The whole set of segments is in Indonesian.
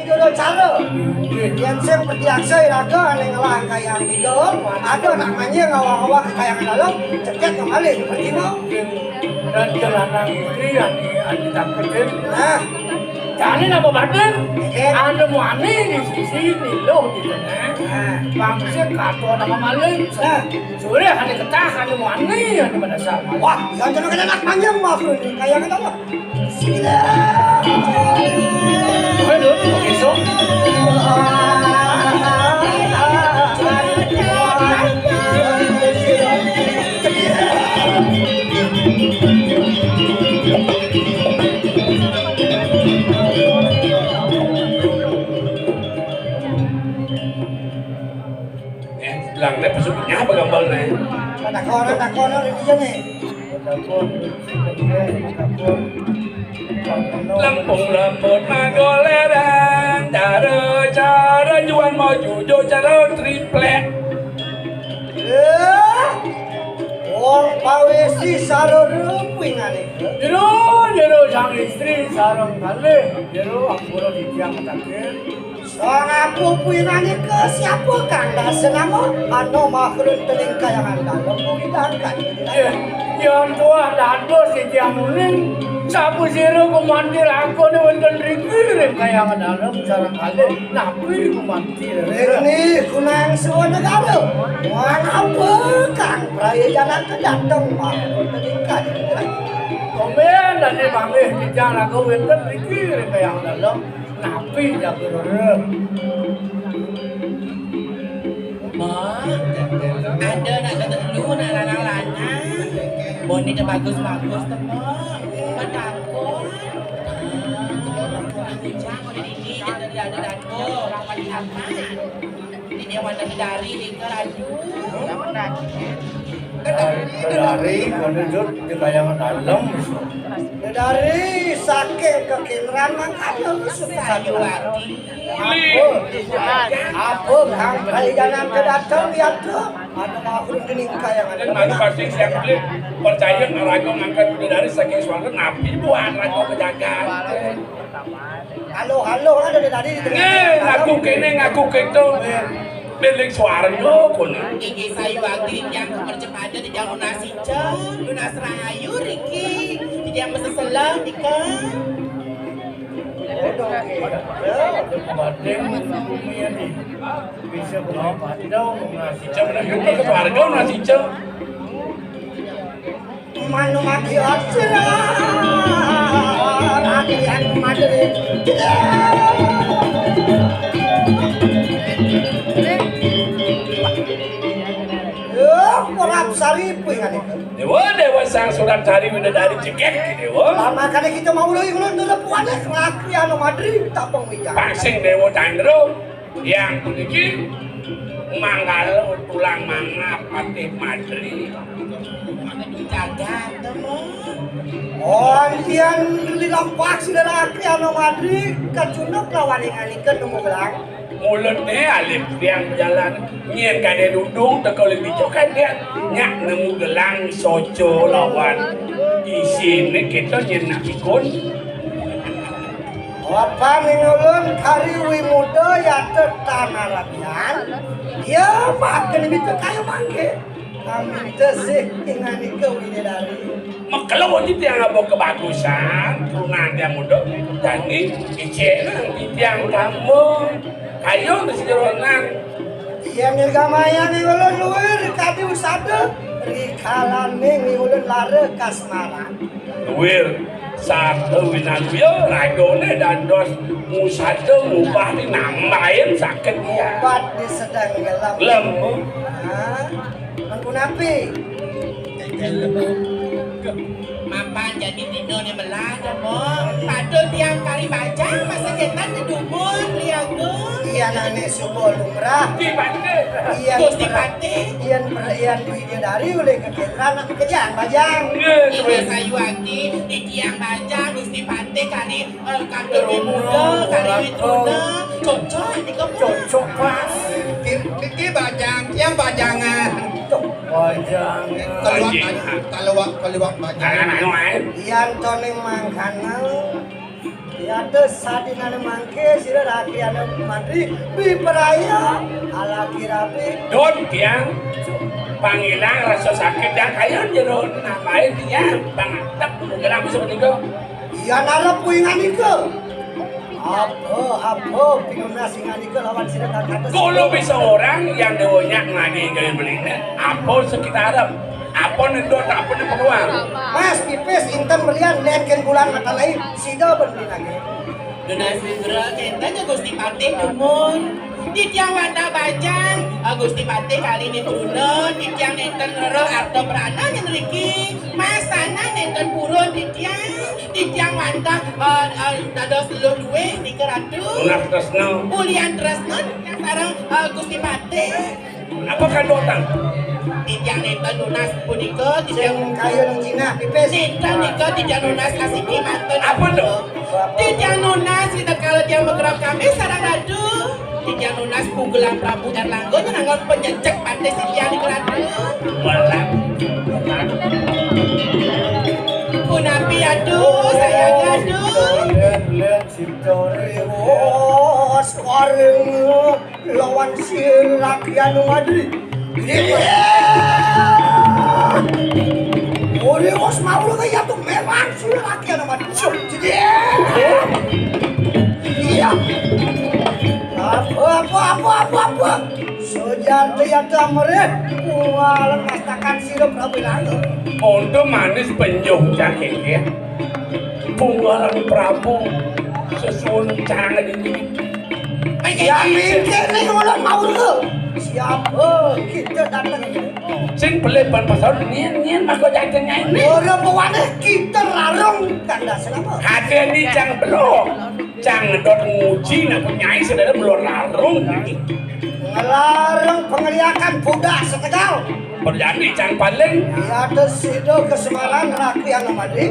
dulu cara. Yang seperti aksai raga yang ngalah kayak tiga. Ada namanya ngawang-ngawang kayak dalam ceket kembali seperti mau. Dan jalanan istri yang ditakutin. Nah, Jadi nama badan, ada muani di sisi ini loh gitu kan. Bangsa kato nama maling. Sore hari ketah ada muani yang pada saat. wah, yang jangan kena nak panjang maksud kayak kita apa? Sila. Aduh, besok. Lang này phải giúp nhá vào gambar này. Đặt con nó đi chứ này. Lampung lembut magoleran, cara juan maju jo cara triplek. Orang pawesi sarung pingan itu. Jero sang istri sarang kali. Jero aku di tiang takir. Sang aku pingan ke siapa kan? Dah senama anu makhluk telingka yang anda lembut ditangkan. Yang tua dado si tiang uling. Sapu jero kumandir aku ni wonten riki kaya dalam sarang kali. Napi kumandir. Ini kunang semua negara. Wan apa kang peraya jalan ke datang makhluk telingka. Komen dari bangih di tiang aku wonten riki kaya dalam. Napi jago rem. Ada nak kata dulu nak lana-lana. Boni dah bagus-bagus teman. Kan takut. Kurang hujan kau di sini jadi ada dako. Rapat apa? Ini dia warna bidari ni ke laju. Dari konjut di kayangan dalam. Dari sakit kekineran makanya Sayu hati. Apa kang peraya jalan ke datang lihat tu. Ada makhluk telingka yang ada. Mana pasti siap beli percaya ngarago ngangkat dari saking suara napi buat rago kejagaan. Halo ada dari di Ngaku kene ngaku keto. Milik suara lo kun. Gigi sayu hati yang percepatan di jalan nasi cah. Lunas rahayu Riki. Dia mesti selang ikan. Badeng bumi ni bisa berapa dong nasi Cem nak kita ke suara kau nasi cem. Manu mati asra. Lagi yang madri. Korap sari pingan itu. Dewa sang surat cari dari cekek dewa. Lama kali kita mau lagi ulun dulu puasa ngelakri anu madri tak pengwijak. Paksing dewa candro yang kuniki manggal tulang mangap pati madri. Jaga teman. Oh, tian dilampak sudah laki anu madri kacunuk lawan yang alikan nemu gelang. Mulut ni alif yang jalan nyen kade dudung tekau lebih cokan dia nyak nemu gelang soco lawan isi ni kita nyen nak ikut. Apa ulun kari wi muda ya tanah rabian. Ya makan itu kayu mangke. Kami tesih ingani ke widadari. Kalau di tiang abang kebagusan, turunan dia muda, jadi icena di tiang kamu, kayu di sejeronan. Iya nilgamaya nih ulun luar kadi usada, rikalan nih ulun lare kasmaran. Wir satu winalio ragone dan dos musada mubah di nambahin sakit dia. Obat di sedang gelap. Lembu. Menggunapi. Mapan jadi dino ni belajar mo. Padahal tiang kari baca masa ketan di dubur liang tu. Iya nane subuh lumrah. Di pante. Iya Gusti Pati. Iya dari oleh kekiran pekerjaan bajang. Ini sayu hati di tiang baca Gusti Pati kali kantor muda kali witruna. Cocok ini kamu. cocok pas Kiki bajang, yang bajangan. wajah Keluak bajang. Jangan main. Iya tone mangkana. Yata sadingan mangke sira rakyana mantri biperaya ala kirapi Don tiang panggilan rasa sakit yang kaya jero namain dia bangtap geram seperti itu. iya nara puingan ike apa pinuna singan ike lawan sira kata Kalau bisa orang yang doanya ngadi kalian belinya apa sekitar apa nendot apa peluang. mas pipis inten berian neken bulan mata lain sida bener lagi Dunas Fitra kentanya Gusti Pati Dumon. Di tiang Wanda Bajang, Gusti Pati kali ini turun. Di tiang nenten Roro Arto Prana yang riki. Mas Tanah nenten purun di tiang Wanda dados seluruh duwe di keratu. Unak Tresno. Ulian Tresno yang sekarang Gusti Pati. Apa kan dotang? Di tiang nenten lunas punika di tiang yang kayu nang Cina pipis nenten nika di tiang lunas asiki manten. Apa tuh? Di tiang lunas kita kalau tiang bergerak kami sarang radu. Di tiang lunas pugelang Prabu Erlangga nanggon penyecek pandai si tiang di keradu. Malam. Punapi aduh sayang aduh. lihat si Tori sekarang lawan si rakyat Madrid Ori os mau lu kayak tuh memang si rakyat Madrid jadi iya apa sejati yang tamerin kualan mastakan sirup Prabu Erlangga Untuk manis penjung cakeknya Punggalan Prabu Sesuun cara ini ya mikir nih kalau mau lu siapa kita datang ini Sing peleban pasal nien mako jajanya ini orang pewaneh kita larang kanda selama Hati ini cang belum Cang dot nguji nak punyai saudara belum larung ini ngelarang pengeliakan budak setegal Berjadi cang paling ya ada sido ke Semarang rakyat Madrid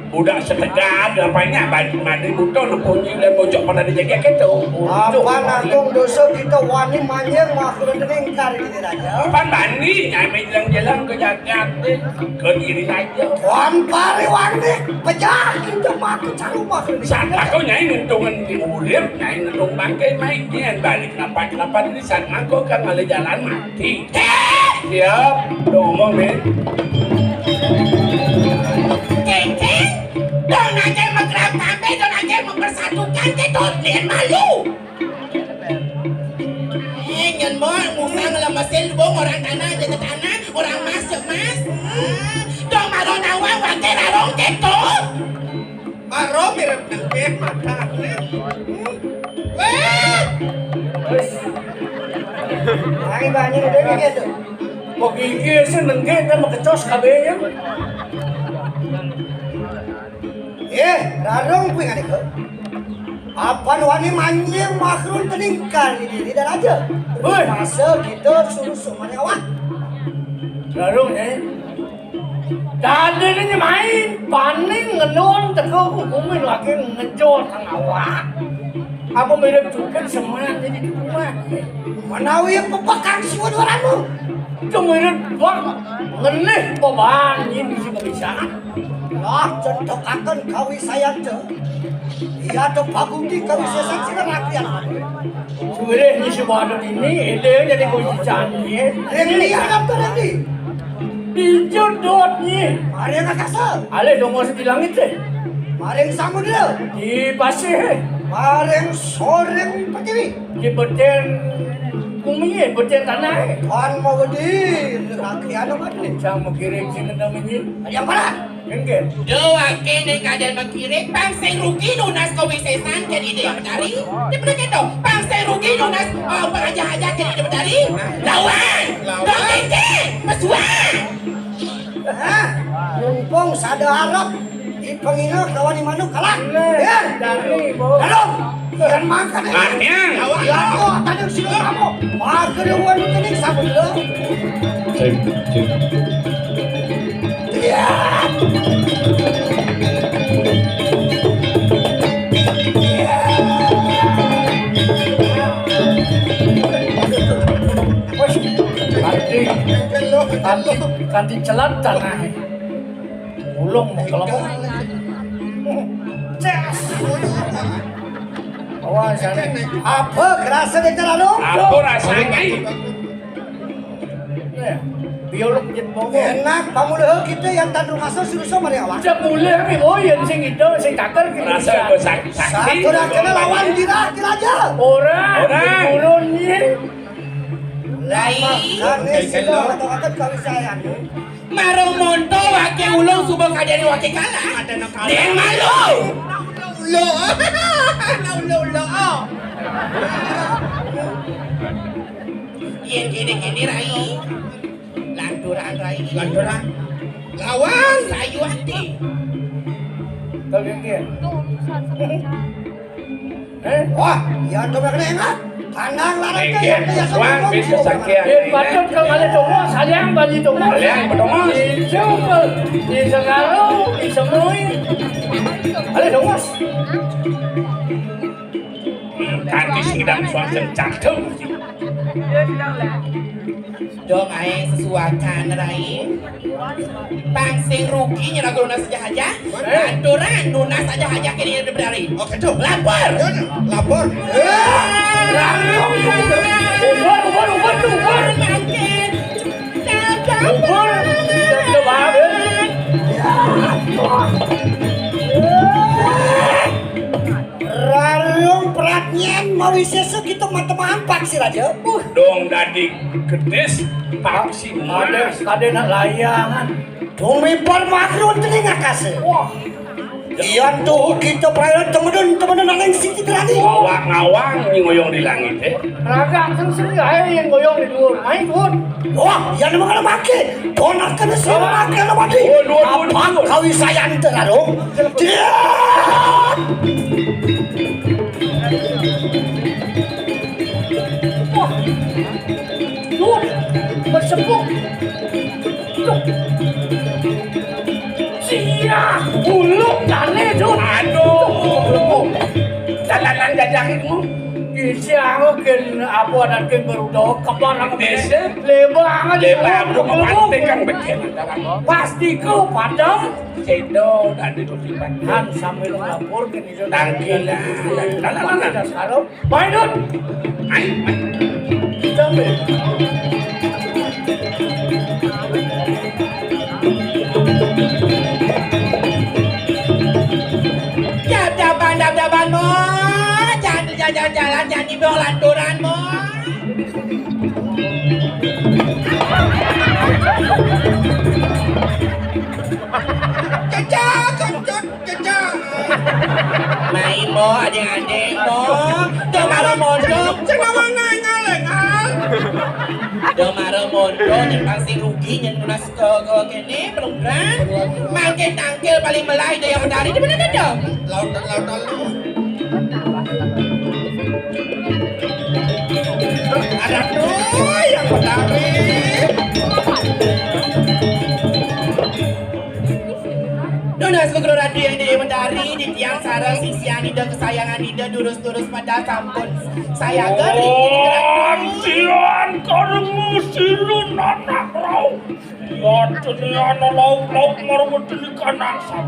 Udah setegak gampangnya mandi butuh punyi dan bocok pada dijaga gitu apa nanggung dosa kita wani manjang makhluk deningkar ini raja Pan bani nyamai jalan-jalan ke jati ke diri aja Tuan pari wani pejah kita maku cari makhluk Saat aku nyai ngentungan di urip, nyai ngentung bangkai main balik kenapa ini saat aku kan malah jalan mati Siap, ngomong men Kengkeng, dong aja menggerak kami, dong aja mempersatukan ketut, lihat malu. Nyen mor, musa ngelemesin bong orang tanah jadi tanah, orang mas ke mas. Dong marong nawa wakil larong ketut. Maro mirip nangke mata. Wah, Lagi banyak udah gitu Kok gigi sih nenggit dan makecos kabenya. larang punya nih apa wani manjang makhluk deningkar ini diri dan aja Woi. masa kita suruh semuanya awak Larung ya. Tadi ini main paning ngenon teko hukumin lagi ngejot tang awak. Apa mirip juga semuanya jadi di rumah. menawi yang pepakang siwa duaramu Itu mirip bang ngenih beban ini sih kebiasaan. lah contoh akan kawi sayang ce iya tuh bagus di kawi sesak sih rakyat Sebenarnya si badut ini ide jadi kunci canggih. Rendi ada tuh Rendi Dijodotnya. mari yang kasar Ale dong di langit deh. mari yang samudra Di pasir. mari yang sore pertiwi Di beten kuminya, beten tanah. Tuhan mau di rakyat Madrid Sama kirim sini namanya. yang mana Enggak. do wakil nih kaden mengirik pangsai rugi lunas kewisesan jadi dia berdari. Dia bener gitu, pangsai rugi lunas pengaja-aja jadi dia berdari. Lawan, dong kengkeng, mesuan. Hah? Mumpung sada harap di pengina kawan di manuk kalah. Ya, Dari bawah. halo. Kan makan ya. Artinya Ya, kok tadi sini kamu. Makan yang wan ini sama dulu. Ya. Kanti celat tanah. Ulung mau kelemah. Ces. Awas sana. Apa kerasa di terlalu? Apa rasanya? Biolog jet bogo. Enak, pamula kita yang tandung asal suruh sama dia awak. Jam mulai kami boyen sing itu sing takar kita. Rasa gue sakit. Satu dah kena lawan kira aja. Orang turun ni. Lai Kan ni sila kata kau sayang. marong monto wake ulung subuh kadari wake kalah. Deng malu. Ulo. Ulo. Yen gini Rai. Lanturan Rai. Lanturan. Lawan sayu hati. Kau yang Wah, ya tu kena ingat. Pandang larang ke Engke, yang Wang, bisa sakit. Patut kau ada tunggu, sayang bagi tunggu. Sayang, bertunggu. Coba, di sekarang, di semui. Ada tunggu. Kanti sidang suasana cakep. Dong ae sesuakan Rai. Pangsing rugi nyerah lunas saja aja. Lanturan lunas saja aja kini berari. Oke tuh, lapor. Lapor. Ubur tu, ubur. Makin. Ubur. Coba. Rarung peratnya mau sesu gitu mata empat sih raja. Dong dadi kedes paksi Ada nak layangan. Tumi permakrun telinga kasih. Wah, Iyan tuh kita perayaan temen-temen nang sini terani. ngawang ngoyong di langit raga sering aja yang goyong di luar. Main pun. Wah, yang mana make? Donak kena sih make lo mati. Dua. Apa kau sayang terlalu? Dia. Wah, luar. Bersepuk. Sia, uluk dane tu. Aduh. Jalanan jajakmu. Siang ken apa dan ken berudok kabar aku Desa? lebar Lebar belum pantai kan betul. pasti kau padam Cedo dadi tulipan. kan sambil lapor ke ni Tangkilan. Dalanan. sekarang main dun Ay. sambil Daban mo. Jalan jangan dibawa lanturan mo. Cecak. Main mo adik-adik mo. Demaro mondok. Cengawa ngalengan. Demaro mondok yang pasti rugi yang lunas ke kene pelungran. Makin tangkil paling melai dia yang medari di mana dong? Lautan lu. Ada tuh yang medari. Lunas ke radio yang dia medari di tiang sarang sisian ida kesayangan ida durus-durus pada sampun. Saya gering. Tian karemu sirun anak rau. Ya dunia lauk marwet ini kanak sam.